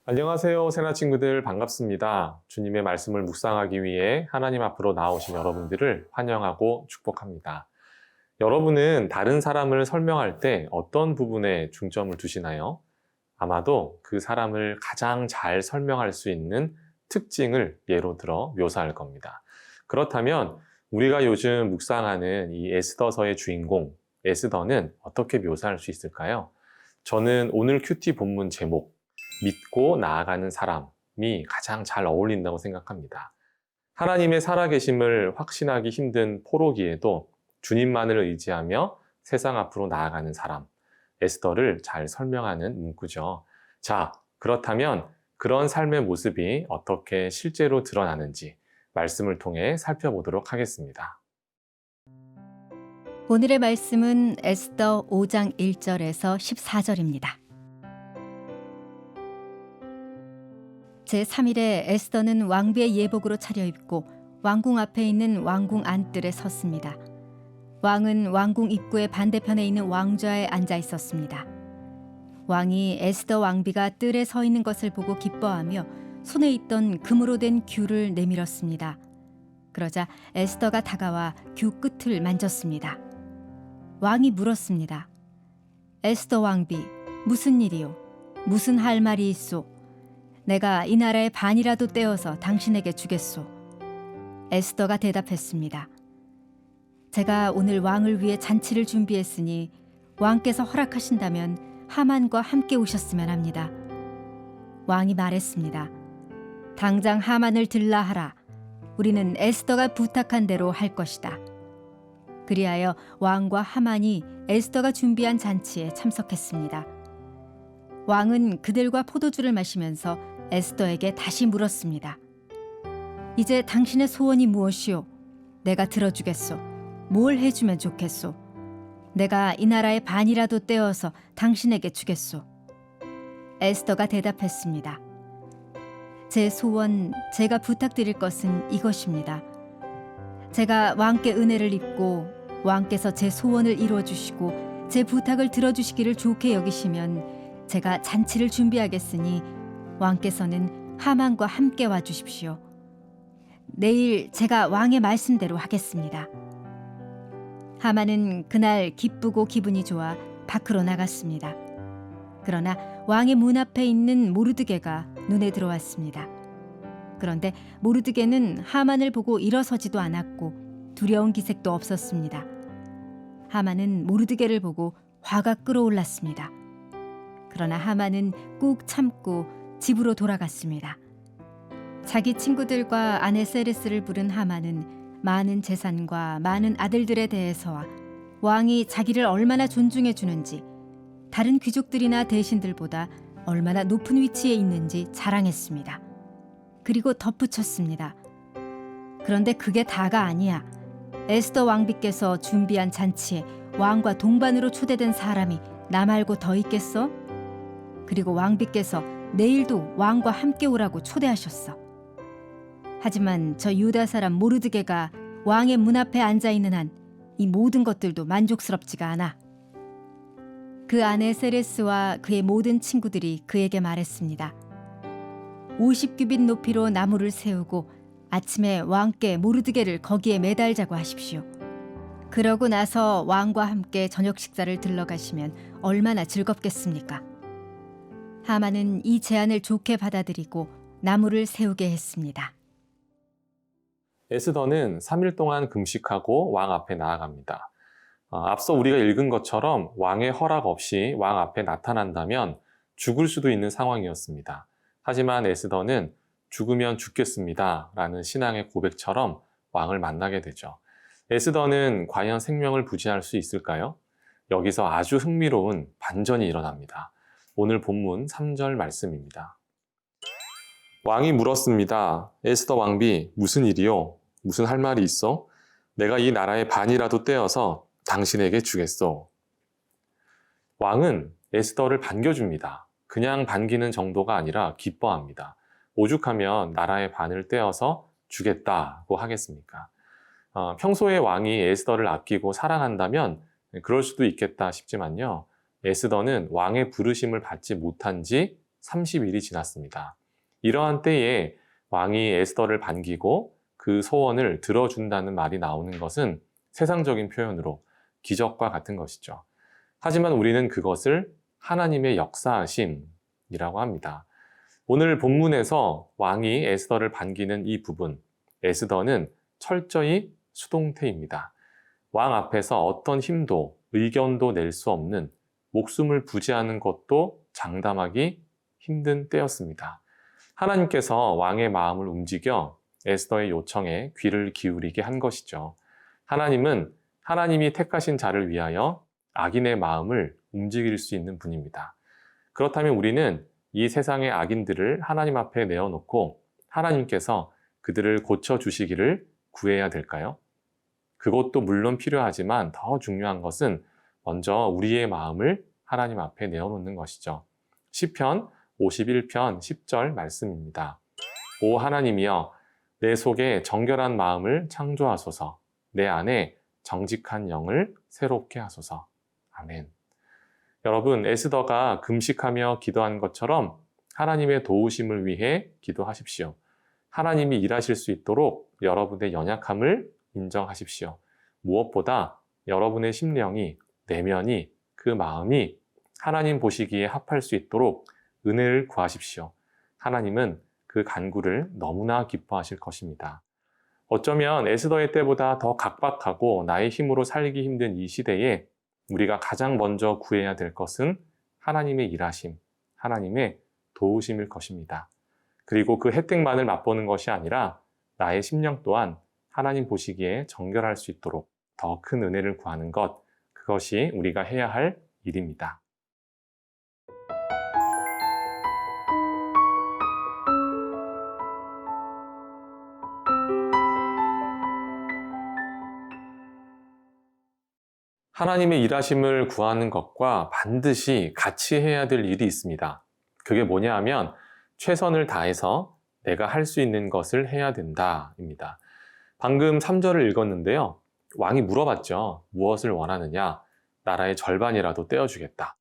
안녕하세요, 세나 친구들 반갑습니다. 주님의 말씀을 묵상하기 위해 하나님 앞으로 나오신 여러분들을 환영하고 축복합니다. 여러분은 다른 사람을 설명할 때 어떤 부분에 중점을 두시나요? 아마도 그 사람을 가장 잘 설명할 수 있는 특징을 예로 들어 묘사할 겁니다. 그렇다면 우리가 요즘 묵상하는 이 에스더서의 주인공, 에스더는 어떻게 묘사할 수 있을까요? 저는 오늘 큐티 본문 제목, 믿고 나아가는 사람이 가장 잘 어울린다고 생각합니다. 하나님의 살아계심을 확신하기 힘든 포로기에도 주님만을 의지하며 세상 앞으로 나아가는 사람, 에스더를 잘 설명하는 문구죠. 자, 그렇다면 그런 삶의 모습이 어떻게 실제로 드러나는지 말씀을 통해 살펴보도록 하겠습니다. 오늘의 말씀은 에스더 5장 1절에서 14절입니다. 제3일에 에스더는 왕비의 예복으로 차려입고 왕궁 앞에 있는 왕궁 안뜰에 섰습니다. 왕은 왕궁 입구의 반대편에 있는 왕좌에 앉아 있었습니다. 왕이 에스더 왕비가 뜰에 서 있는 것을 보고 기뻐하며 손에 있던 금으로 된 귤을 내밀었습니다. 그러자 에스더가 다가와 귤 끝을 만졌습니다. 왕이 물었습니다. 에스더 왕비, 무슨 일이요? 무슨 할 말이 있소? 내가 이 나라의 반이라도 떼어서 당신에게 주겠소. 에스더가 대답했습니다. 제가 오늘 왕을 위해 잔치를 준비했으니 왕께서 허락하신다면 하만과 함께 오셨으면 합니다. 왕이 말했습니다. 당장 하만을 들라 하라. 우리는 에스더가 부탁한 대로 할 것이다. 그리하여 왕과 하만이 에스더가 준비한 잔치에 참석했습니다. 왕은 그들과 포도주를 마시면서 에스더에게 다시 물었습니다. 이제 당신의 소원이 무엇이오? 내가 들어주겠소. 뭘 해주면 좋겠소? 내가 이 나라의 반이라도 떼어서 당신에게 주겠소. 에스더가 대답했습니다. 제 소원, 제가 부탁드릴 것은 이것입니다. 제가 왕께 은혜를 입고 왕께서 제 소원을 이루어주시고 제 부탁을 들어주시기를 좋게 여기시면 제가 잔치를 준비하겠으니 왕께서는 하만과 함께 와주십시오. 내일 제가 왕의 말씀대로 하겠습니다. 하만은 그날 기쁘고 기분이 좋아 밖으로 나갔습니다. 그러나 왕의 문 앞에 있는 모르드게가 눈에 들어왔습니다. 그런데 모르드게는 하만을 보고 일어서지도 않았고 두려운 기색도 없었습니다. 하만은 모르드게를 보고 화가 끓어올랐습니다. 그러나 하만은 꾹 참고 집으로 돌아갔습니다. 자기 친구들과 아내 세레스를 부른 하만은 많은 재산과 많은 아들들에 대해서와 왕이 자기를 얼마나 존중해 주는지, 다른 귀족들이나 대신들보다 얼마나 높은 위치에 있는지 자랑했습니다. 그리고 덧붙였습니다. 그런데 그게 다가 아니야. 에스더 왕비께서 준비한 잔치에 왕과 동반으로 초대된 사람이 나 말고 더 있겠어? 그리고 왕비께서 내일도 왕과 함께 오라고 초대하셨어. 하지만 저 유다 사람 모르드게가 왕의 문 앞에 앉아 있는 한 이 모든 것들도 만족스럽지가 않아. 그 아내 세레스와 그의 모든 친구들이 그에게 말했습니다. 50규빗 높이로 나무를 세우고 아침에 왕께 모르드게를 거기에 매달자고 하십시오. 그러고 나서 왕과 함께 저녁 식사를 들러가시면 얼마나 즐겁겠습니까? 하만은 이 제안을 좋게 받아들이고 나무를 세우게 했습니다. 에스더는 3일 동안 금식하고 왕 앞에 나아갑니다. 앞서 우리가 읽은 것처럼 왕의 허락 없이 왕 앞에 나타난다면 죽을 수도 있는 상황이었습니다. 하지만 에스더는 죽으면 죽겠습니다 라는 신앙의 고백처럼 왕을 만나게 되죠. 에스더는 과연 생명을 부지할 수 있을까요? 여기서 아주 흥미로운 반전이 일어납니다. 오늘 본문 3절 말씀입니다. 왕이 물었습니다. 에스더 왕비, 무슨 일이요? 무슨 할 말이 있어? 내가 이 나라의 반이라도 떼어서 당신에게 주겠소. 왕은 에스더를 반겨줍니다. 그냥 반기는 정도가 아니라 기뻐합니다. 오죽하면 나라의 반을 떼어서 주겠다고 하겠습니까? 평소에 왕이 에스더를 아끼고 사랑한다면 그럴 수도 있겠다 싶지만요. 에스더는 왕의 부르심을 받지 못한 지 30일이 지났습니다. 이러한 때에 왕이 에스더를 반기고 그 소원을 들어준다는 말이 나오는 것은 세상적인 표현으로 기적과 같은 것이죠. 하지만 우리는 그것을 하나님의 역사하심이라고 합니다. 오늘 본문에서 왕이 에스더를 반기는 이 부분, 에스더는 철저히 수동태입니다. 왕 앞에서 어떤 힘도 의견도 낼 수 없는, 목숨을 부지하는 것도 장담하기 힘든 때였습니다. 하나님께서 왕의 마음을 움직여 에스더의 요청에 귀를 기울이게 한 것이죠. 하나님은 하나님이 택하신 자를 위하여 악인의 마음을 움직일 수 있는 분입니다. 그렇다면 우리는 이 세상의 악인들을 하나님 앞에 내어놓고 하나님께서 그들을 고쳐주시기를 구해야 될까요? 그것도 물론 필요하지만 더 중요한 것은 먼저 우리의 마음을 하나님 앞에 내어놓는 것이죠. 시편 51편 10절 말씀입니다. 오 하나님이여, 내 속에 정결한 마음을 창조하소서, 내 안에 정직한 영을 새롭게 하소서. 아멘. 여러분, 에스더가 금식하며 기도한 것처럼 하나님의 도우심을 위해 기도하십시오. 하나님이 일하실 수 있도록 여러분의 연약함을 인정하십시오. 무엇보다 여러분의 심령이, 내면이, 그 마음이 하나님 보시기에 합할 수 있도록 은혜를 구하십시오. 하나님은 그 간구를 너무나 기뻐하실 것입니다. 어쩌면 에스더의 때보다 더 각박하고 나의 힘으로 살기 힘든 이 시대에 우리가 가장 먼저 구해야 될 것은 하나님의 일하심, 하나님의 도우심일 것입니다. 그리고 그 혜택만을 맛보는 것이 아니라 나의 심령 또한 하나님 보시기에 정결할 수 있도록 더 큰 은혜를 구하는 것, 그것이 우리가 해야 할 일입니다. 하나님의 일하심을 구하는 것과 반드시 같이 해야 될 일이 있습니다. 그게 뭐냐 하면 최선을 다해서 내가 할 수 있는 것을 해야 된다입니다. 방금 3절을 읽었는데요. 왕이 물어봤죠. 무엇을 원하느냐? 나라의 절반이라도 떼어주겠다.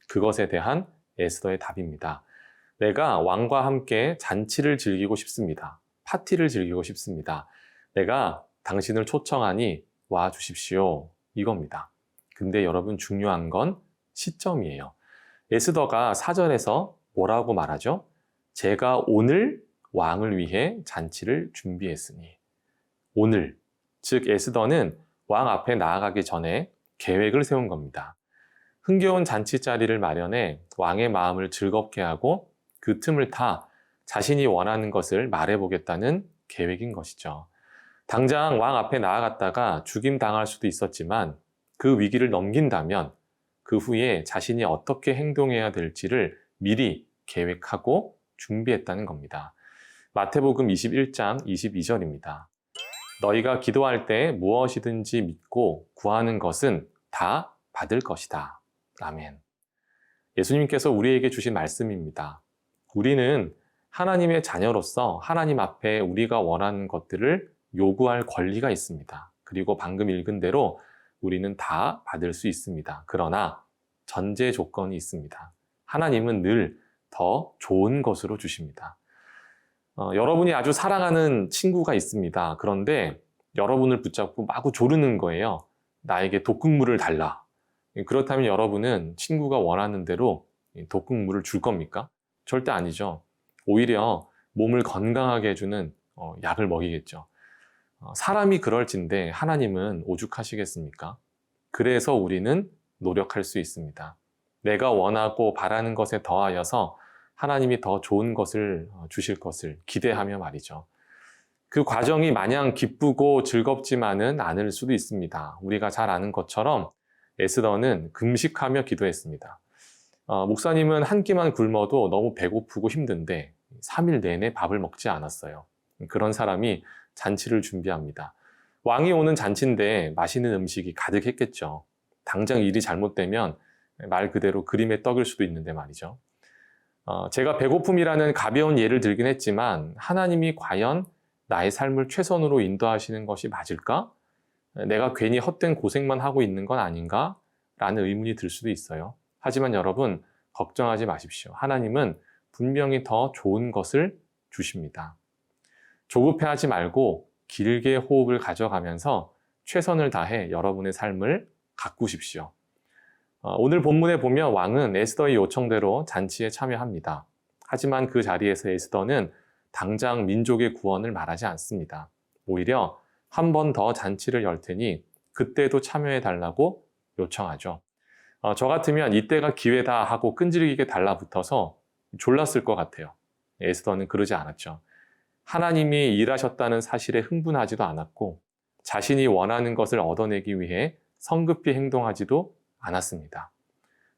그것에 대한 에스더의 답입니다. 내가 왕과 함께 잔치를 즐기고 싶습니다. 파티를 즐기고 싶습니다. 내가 당신을 초청하니 와 주십시오. 이겁니다. 근데 여러분, 중요한 건 시점이에요. 에스더가 4절에서 뭐라고 말하죠? 제가 오늘 왕을 위해 잔치를 준비했으니. 오늘, 즉 에스더는 왕 앞에 나아가기 전에 계획을 세운 겁니다. 흥겨운 잔치 자리를 마련해 왕의 마음을 즐겁게 하고 그 틈을 타 자신이 원하는 것을 말해보겠다는 계획인 것이죠. 당장 왕 앞에 나아갔다가 죽임당할 수도 있었지만 그 위기를 넘긴다면 그 후에 자신이 어떻게 행동해야 될지를 미리 계획하고 준비했다는 겁니다. 마태복음 21장 22절입니다. 너희가 기도할 때 무엇이든지 믿고 구하는 것은 다 받을 것이다. 아멘. 예수님께서 우리에게 주신 말씀입니다. 우리는 하나님의 자녀로서 하나님 앞에 우리가 원하는 것들을 요구할 권리가 있습니다. 그리고 방금 읽은 대로 우리는 다 받을 수 있습니다. 그러나 전제 조건이 있습니다. 하나님은 늘 더 좋은 것으로 주십니다. 여러분이 아주 사랑하는 친구가 있습니다. 그런데 여러분을 붙잡고 마구 조르는 거예요. 나에게 독극물을 달라. 그렇다면 여러분은 친구가 원하는 대로 독극물을 줄 겁니까? 절대 아니죠. 오히려 몸을 건강하게 해주는 약을 먹이겠죠. 사람이 그럴진데 하나님은 오죽하시겠습니까? 그래서 우리는 노력할 수 있습니다. 내가 원하고 바라는 것에 더하여서 하나님이 더 좋은 것을 주실 것을 기대하며 말이죠. 그 과정이 마냥 기쁘고 즐겁지만은 않을 수도 있습니다. 우리가 잘 아는 것처럼 에스더는 금식하며 기도했습니다. 목사님은 한 끼만 굶어도 너무 배고프고 힘든데 3일 내내 밥을 먹지 않았어요. 그런 사람이 잔치를 준비합니다. 왕이 오는 잔치인데 맛있는 음식이 가득했겠죠. 당장 일이 잘못되면 말 그대로 그림의 떡일 수도 있는데 말이죠. 제가 배고픔이라는 가벼운 예를 들긴 했지만 하나님이 과연 나의 삶을 최선으로 인도하시는 것이 맞을까? 내가 괜히 헛된 고생만 하고 있는 건 아닌가? 라는 의문이 들 수도 있어요. 하지만 여러분, 걱정하지 마십시오. 하나님은 분명히 더 좋은 것을 주십니다. 조급해하지 말고 길게 호흡을 가져가면서 최선을 다해 여러분의 삶을 가꾸십시오. 오늘 본문에 보면 왕은 에스더의 요청대로 잔치에 참여합니다. 하지만 그 자리에서 에스더는 당장 민족의 구원을 말하지 않습니다. 오히려 한 번 더 잔치를 열 테니 그때도 참여해 달라고 요청하죠. 저 같으면 이때가 기회다 하고 끈질기게 달라붙어서 졸랐을 것 같아요. 에스더는 그러지 않았죠. 하나님이 일하셨다는 사실에 흥분하지도 않았고 자신이 원하는 것을 얻어내기 위해 성급히 행동하지도 않았습니다.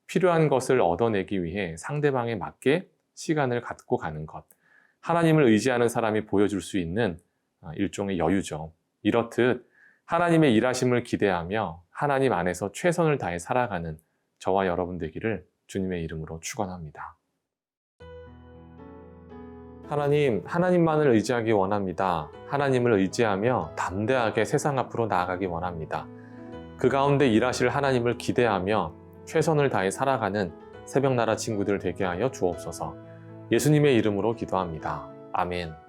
필요한 것을 얻어내기 위해 상대방에 맞게 시간을 갖고 가는 것. 하나님을 의지하는 사람이 보여줄 수 있는 일종의 여유죠. 이렇듯 하나님의 일하심을 기대하며 하나님 안에서 최선을 다해 살아가는 저와 여러분 되기를 주님의 이름으로 축원합니다. 하나님, 하나님만을 의지하기 원합니다. 하나님을 의지하며 담대하게 세상 앞으로 나아가기 원합니다. 그 가운데 일하실 하나님을 기대하며 최선을 다해 살아가는 새벽나라 친구들 되게 하여 주옵소서. 예수님의 이름으로 기도합니다. 아멘.